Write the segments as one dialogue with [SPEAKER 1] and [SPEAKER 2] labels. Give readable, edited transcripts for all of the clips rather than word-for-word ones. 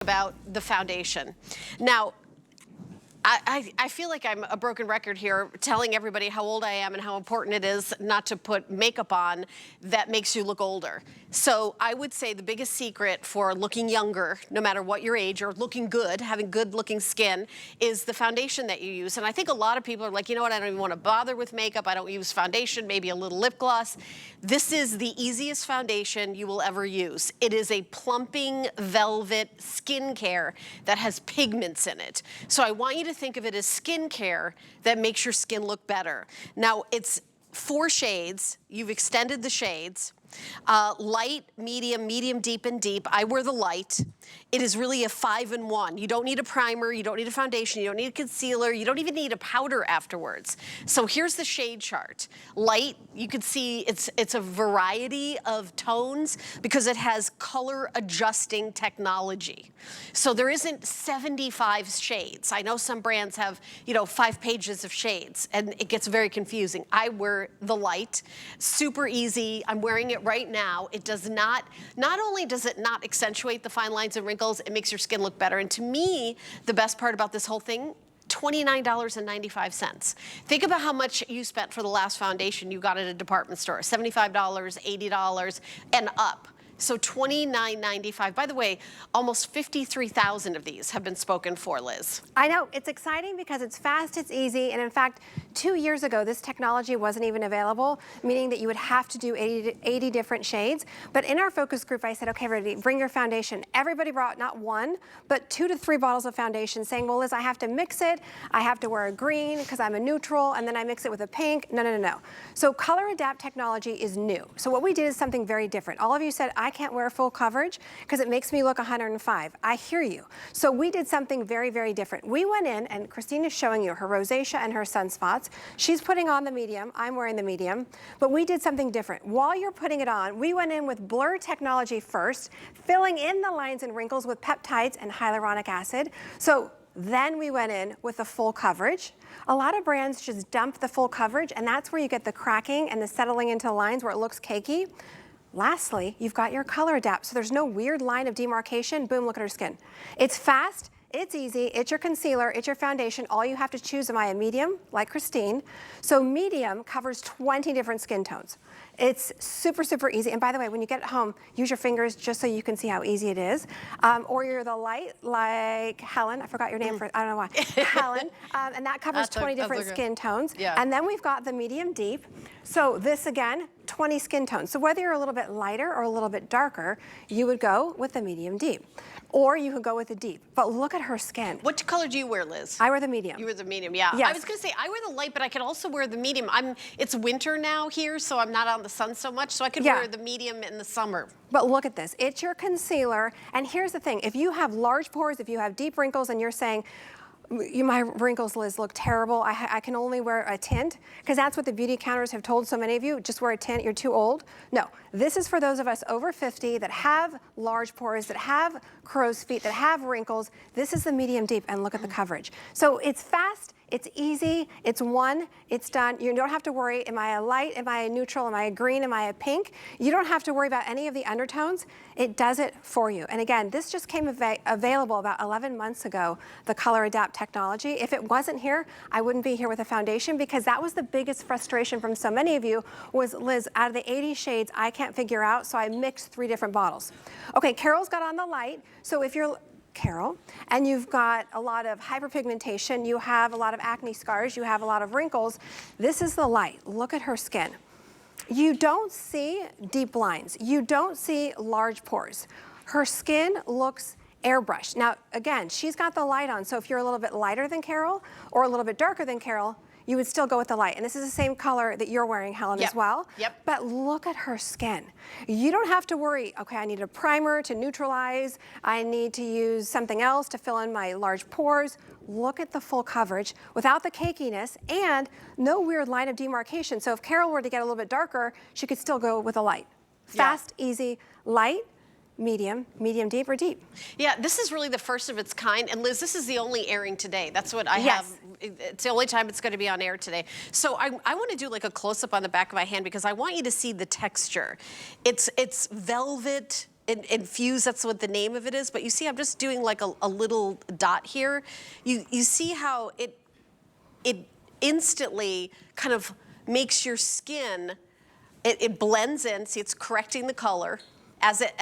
[SPEAKER 1] about the foundation. Now, I feel like I'm a broken record here telling everybody how old I am and how important it is not to put makeup on that makes you look older. So I would say the biggest secret for looking younger, no matter what your age, or looking good, having good looking skin, is the foundation that you use. And I think a lot of people are like, you know what, I don't even want to bother with makeup. I don't use foundation, maybe a little lip gloss. This is the easiest foundation you will ever use. It is a plumping velvet skincare that has pigments in it. So I want you to think of it as skincare that makes your skin look better. Now, it's 4 shades. You've extended the shades. Light, medium, medium, deep, and deep. I wear the light. It is really a 5-in-1. You don't need a primer, you don't need a foundation, you don't need a concealer, you don't even need a powder afterwards. So here's the shade chart. Light, you can see it's a variety of tones because it has color adjusting technology. So there isn't 75 shades. I know some brands have, 5 pages of shades, and it gets very confusing. I wear the light, super easy. I'm wearing it right now. It does not only does it not accentuate the fine lines and wrinkles, it makes your skin look better. And to me, the best part about this whole thing, $29.95. Think about how much you spent for the last foundation you got at a department store. $75, $80, and up. So $29.95. By the way, almost 53,000 of these have been spoken for, Liz.
[SPEAKER 2] I know, it's exciting because it's fast, it's easy, and in fact, 2 years ago, this technology wasn't even available, meaning that you would have to do 80 different shades. But in our focus group, I said, okay, ready, bring your foundation. Everybody brought not 1, but 2 to 3 bottles of foundation, saying, well, Liz, I have to mix it, I have to wear a green because I'm a neutral, and then I mix it with a pink. No, no, no, no. So color adapt technology is new. So what we did is something very different. All of you said, I can't wear full coverage because it makes me look 105. I hear you. So we did something very, very different. We went in, and Christine is showing you her rosacea and her sunspots. She's putting on the medium, I'm wearing the medium, but we did something different. While you're putting it on, we went in with blur technology first, filling in the lines and wrinkles with peptides and hyaluronic acid. So then we went in with the full coverage. A lot of brands just dump the full coverage, and that's where you get the cracking and the settling into lines where it looks cakey. Lastly, you've got your color adapt, so there's no weird line of demarcation. Boom, look at her skin. It's fast, it's easy, it's your concealer, it's your foundation. All you have to choose, am I a medium, like Christine? So medium covers 20 different skin tones. It's super, super easy. And by the way, when you get it home, use your fingers just so you can see how easy it is. Or you're the light, like Helen. I forgot your name for, I don't know why. Helen. And that covers 20 different skin tones.
[SPEAKER 1] Yeah.
[SPEAKER 2] And then we've got the medium deep. So this again, 20 skin tones. So whether you're a little bit lighter or a little bit darker, you would go with the medium deep. Or you could go with the deep. But look at her skin.
[SPEAKER 1] What color do you wear, Liz?
[SPEAKER 2] I wear the medium.
[SPEAKER 1] You wear the medium, yeah.
[SPEAKER 2] Yes.
[SPEAKER 1] I was gonna say, I wear the light, but I can also wear the medium. It's winter now here, so I'm not on the sun so much, so I could wear the medium in the summer.
[SPEAKER 2] But look at this, it's your concealer, and here's the thing, if you have large pores, if you have deep wrinkles, and you're saying, my wrinkles, Liz, look terrible. I can only wear a tint, because that's what the beauty counters have told so many of you. Just wear a tint, you're too old. No, this is for those of us over 50 that have large pores, that have crow's feet, that have wrinkles. This is the medium deep, and look at the coverage. So it's fast, it's easy, it's one, it's done. You don't have to worry, am I a light, am I a neutral, am I a green, am I a pink? You don't have to worry about any of the undertones. It does it for you. And again, this just came available about 11 months ago, the Color Adapt technology. If it wasn't here, I wouldn't be here with a foundation, because that was the biggest frustration from so many of you was, Liz, out of the 80 shades, I can't figure out, so I mixed 3 different bottles. Okay, Carol's got on the light, so if you're Carol, and you've got a lot of hyperpigmentation, you have a lot of acne scars, you have a lot of wrinkles, this is the light. Look at her skin. You don't see deep lines. You don't see large pores. Her skin looks airbrushed. Now, again, she's got the light on, so if you're a little bit lighter than Carol or a little bit darker than Carol, you would still go with the light. And this is the same color that you're wearing, Helen, as well.
[SPEAKER 1] Yep.
[SPEAKER 2] But look at her skin. You don't have to worry, okay, I need a primer to neutralize, I need to use something else to fill in my large pores. Look at the full coverage without the cakiness and no weird line of demarcation. So if Carol were to get a little bit darker, she could still go with a light. Fast, easy, light, medium, medium deep, or deep.
[SPEAKER 1] Yeah, this is really the first of its kind. And Liz, this is the only airing today. That's what I have. It's the only time it's going to be on air today. So I want to do like a close-up on the back of my hand because I want you to see the texture. It's velvet. Infused, that's what the name of it is, but you see I'm just doing like a little dot here. You see how it instantly kind of makes your skin, it blends in. See, it's correcting the color as it,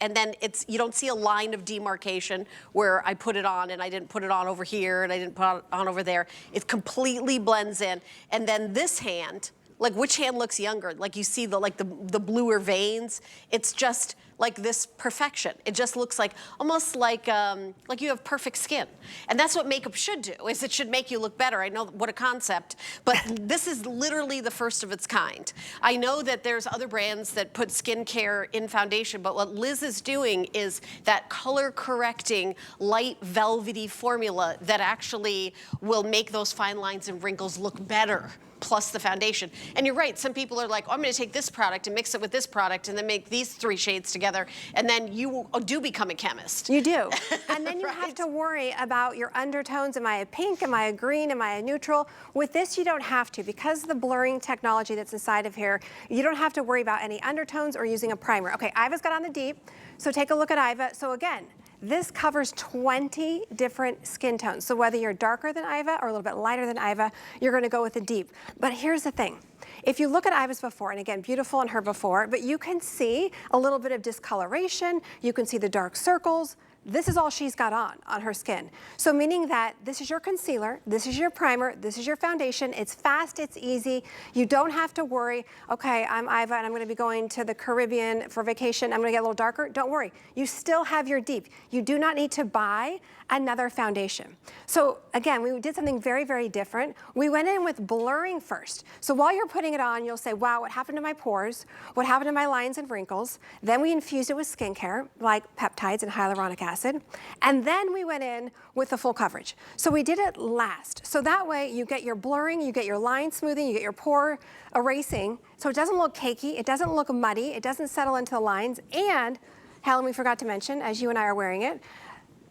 [SPEAKER 1] and then you don't see a line of demarcation where I put it on and I didn't put it on over here and I didn't put it on over there. It completely blends in. And then this hand, like which hand looks younger? Like you see the bluer veins. It's just like this perfection. It just looks like almost like you have perfect skin. And that's what makeup should do, is it should make you look better. I know what a concept, but this is literally the first of its kind. I know that there's other brands that put skincare in foundation, but what Liz is doing is that color correcting, light velvety formula that actually will make those fine lines and wrinkles look better, plus the foundation. And you're right, some people are like, oh, I'm gonna take this product and mix it with this product and then make these 3 shades together, and then you do become a chemist.
[SPEAKER 2] You do. And then you
[SPEAKER 1] Right.
[SPEAKER 2] have to worry about your undertones. Am I a pink? Am I a green? Am I a neutral? With this, you don't have to. Because of the blurring technology that's inside of here, you don't have to worry about any undertones or using a primer. Okay, Iva's got on the deep, so take a look at Iva. So again, this covers 20 different skin tones. So whether you're darker than Iva or a little bit lighter than Iva, you're gonna go with the deep. But here's the thing. If you look at Iva's before, and again, beautiful in her before, but you can see a little bit of discoloration, you can see the dark circles. This is all she's got on her skin. So meaning that this is your concealer, this is your primer, this is your foundation. It's fast, it's easy. You don't have to worry, okay, I'm Iva and I'm gonna be going to the Caribbean for vacation. I'm gonna get a little darker. Don't worry, you still have your deep. You do not need to buy another foundation. So again, we did something very, very different. We went in with blurring first. So while you're putting it on, you'll say, wow, what happened to my pores? What happened to my lines and wrinkles? Then we infused it with skincare, like peptides and hyaluronic acid. And then we went in with the full coverage. So we did it last. So that way you get your blurring, you get your line smoothing, you get your pore erasing. So it doesn't look cakey, it doesn't look muddy, it doesn't settle into the lines. And Helen, we forgot to mention, as you and I are wearing it,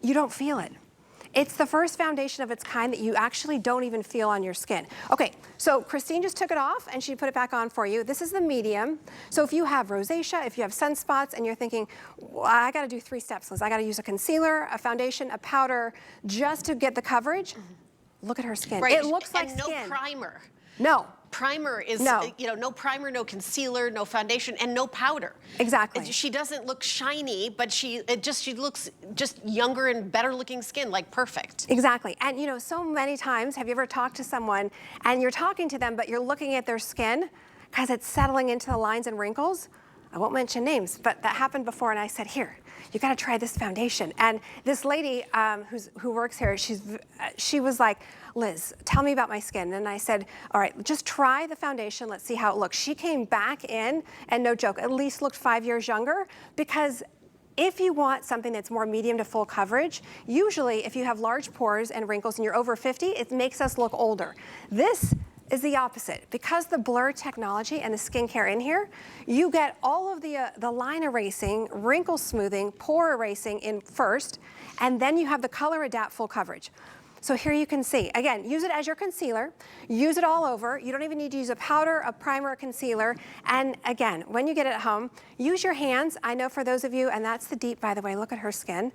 [SPEAKER 2] you don't feel it. It's the first foundation of its kind that you actually don't even feel on your skin. Okay, so Christine just took it off and she put it back on for you. This is the medium. So if you have rosacea, if you have sunspots and you're thinking, well, I gotta do 3 steps, Liz. I gotta use a concealer, a foundation, a powder, just to get the coverage. Look at her skin.
[SPEAKER 1] Right.
[SPEAKER 2] It looks like
[SPEAKER 1] and
[SPEAKER 2] skin.
[SPEAKER 1] no primer.
[SPEAKER 2] No.
[SPEAKER 1] Primer is, no primer, no concealer, no foundation, and no powder.
[SPEAKER 2] Exactly.
[SPEAKER 1] She doesn't look shiny, but she looks just younger and better looking skin, like perfect.
[SPEAKER 2] Exactly. And so many times, have you ever talked to someone and you're talking to them, but you're looking at their skin because it's settling into the lines and wrinkles? I won't mention names, but that happened before, and I said, here, you gotta try this foundation. And this lady who works here, she was like, Liz, tell me about my skin. And I said, all right, just try the foundation, let's see how it looks. She came back in, and no joke, at least looked 5 years younger, because if you want something that's more medium to full coverage, usually if you have large pores and wrinkles and you're over 50, it makes us look older. This is the opposite. Because the blur technology and the skincare in here, you get all of the line erasing, wrinkle smoothing, pore erasing in first, and then you have the color adapt full coverage. So here you can see, again, use it as your concealer, use it all over. You don't even need to use a powder, a primer, a concealer. And again, when you get it at home, use your hands. I know for those of you, and that's the deep, by the way, look at her skin.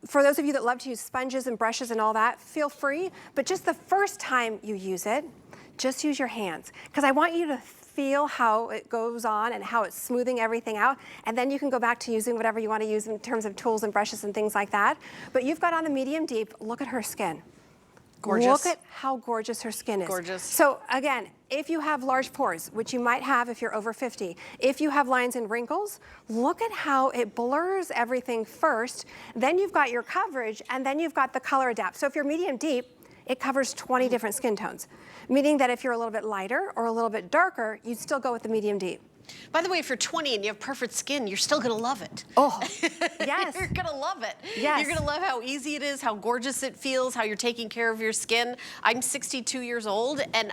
[SPEAKER 2] For those of you that love to use sponges and brushes and all that, feel free, but just the first time you use it, just use your hands. Because I want you to feel how it goes on and how it's smoothing everything out, and then you can go back to using whatever you want to use in terms of tools and brushes and things like that. But you've got on the medium deep, look at her skin.
[SPEAKER 1] Gorgeous.
[SPEAKER 2] Look at how gorgeous her skin is.
[SPEAKER 1] Gorgeous.
[SPEAKER 2] So again, if you have large pores, which you might have if you're over 50, if you have lines and wrinkles, look at how it blurs everything first, then you've got your coverage, and then you've got the color adapt. So if you're medium deep, it covers 20 different skin tones, meaning that if you're a little bit lighter or a little bit darker, you'd still go with the medium deep.
[SPEAKER 1] By the way, if you're 20 and you have perfect skin, you're still gonna love it.
[SPEAKER 2] Oh, yes.
[SPEAKER 1] You're gonna love it.
[SPEAKER 2] Yes.
[SPEAKER 1] You're gonna love how easy it is, how gorgeous it feels, how you're taking care of your skin. I'm 62 years old, and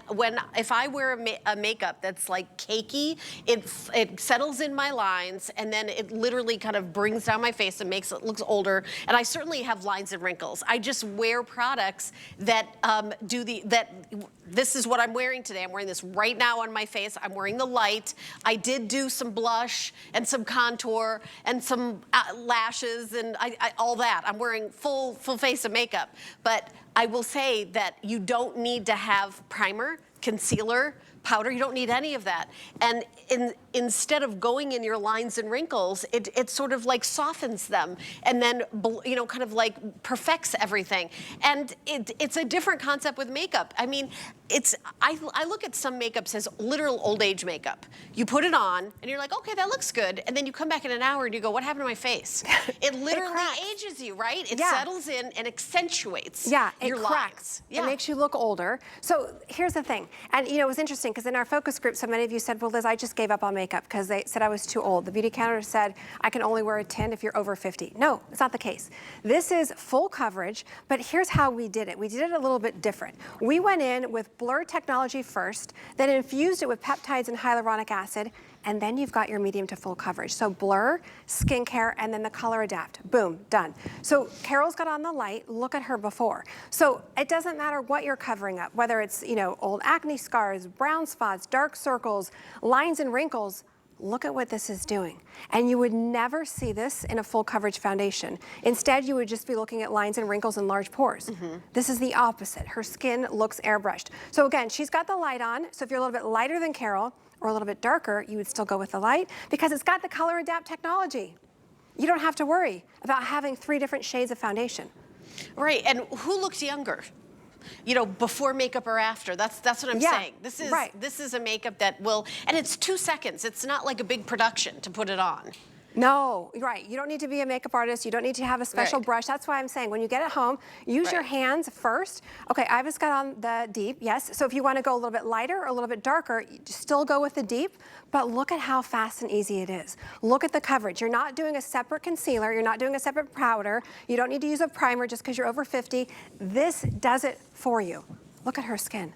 [SPEAKER 1] if I wear a makeup that's like cakey, it settles in my lines, and then it literally kind of brings down my face and makes it look older. And I certainly have lines and wrinkles. I just wear products that this is what I'm wearing today. I'm wearing this right now on my face. I'm wearing the light. I did do some blush and some contour and some lashes and all that. I'm wearing full face of makeup. But I will say that you don't need to have primer, concealer, powder. You don't need any of that. And instead of going in your lines and wrinkles, it sort of like softens them and then, you know, kind of like perfects everything. And it's a different concept with makeup. I mean, I look at some makeups as literal old age makeup. You put it on and you're like, okay, that looks good. And then you come back in an hour and you go, what happened to my face? It literally ages you, right? It settles in and accentuates your lines.
[SPEAKER 2] It makes you look older. So here's the thing. And you know, it was interesting because in our focus group, so many of you said, well, Liz, I just gave up on makeup because they said I was too old. The beauty counter said I can only wear a 10 if you're over 50. No, it's not the case. This is full coverage, but here's how we did it. We did it a little bit different. We went in with blur technology first, then infused it with peptides and hyaluronic acid, and then you've got your medium to full coverage. So blur, skincare, and then the color adapt. Boom, done. So Carol's got on the light, look at her before. So it doesn't matter what you're covering up, whether it's, you know, old acne scars, brown spots, dark circles, lines and wrinkles. Look at what this is doing. And you would never see this in a full coverage foundation. Instead, you would just be looking at lines and wrinkles and large pores. This is the opposite. Her skin looks airbrushed. So again, she's got the light on. So if you're a little bit lighter than Carol or a little bit darker, you would still go with the light because it's got the color adapt technology. You don't have to worry about having 3 different shades of foundation.
[SPEAKER 1] Right, and who looks younger? You know, before makeup or after. That's what I'm saying. This is a makeup that will, and it's 2 seconds. It's not like a big production to put it on.
[SPEAKER 2] No, right. You don't need to be a makeup artist. You don't need to have a special brush. That's why I'm saying when you get it home, use your hands first. Okay, Iva's got on the deep, yes. So if you want to go a little bit lighter or a little bit darker, you still go with the deep, but look at how fast and easy it is. Look at the coverage. You're not doing a separate concealer. You're not doing a separate powder. You don't need to use a primer just because you're over 50. This does it for you. Look at her skin.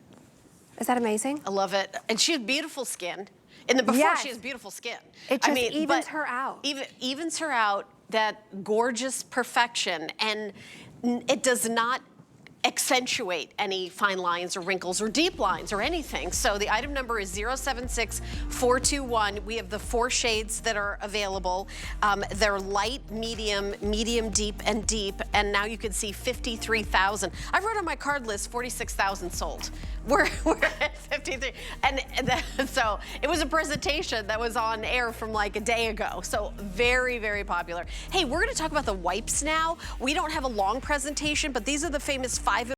[SPEAKER 2] Is that amazing?
[SPEAKER 1] I love it. And she has beautiful skin. In the before, she has beautiful skin.
[SPEAKER 2] It just evens her out.
[SPEAKER 1] Evens her out, that gorgeous perfection, and it does not accentuate any fine lines or wrinkles or deep lines or anything. So the item number is 076421. We have the 4 shades that are available. They're light, medium, medium deep, and deep. And now you can see 53,000. I wrote on my card list 46,000 sold. We're at 53. And so it was a presentation that was on air from like a day ago. So very, very popular. Hey, we're going to talk about the wipes now. We don't have a long presentation, but these are the famous 5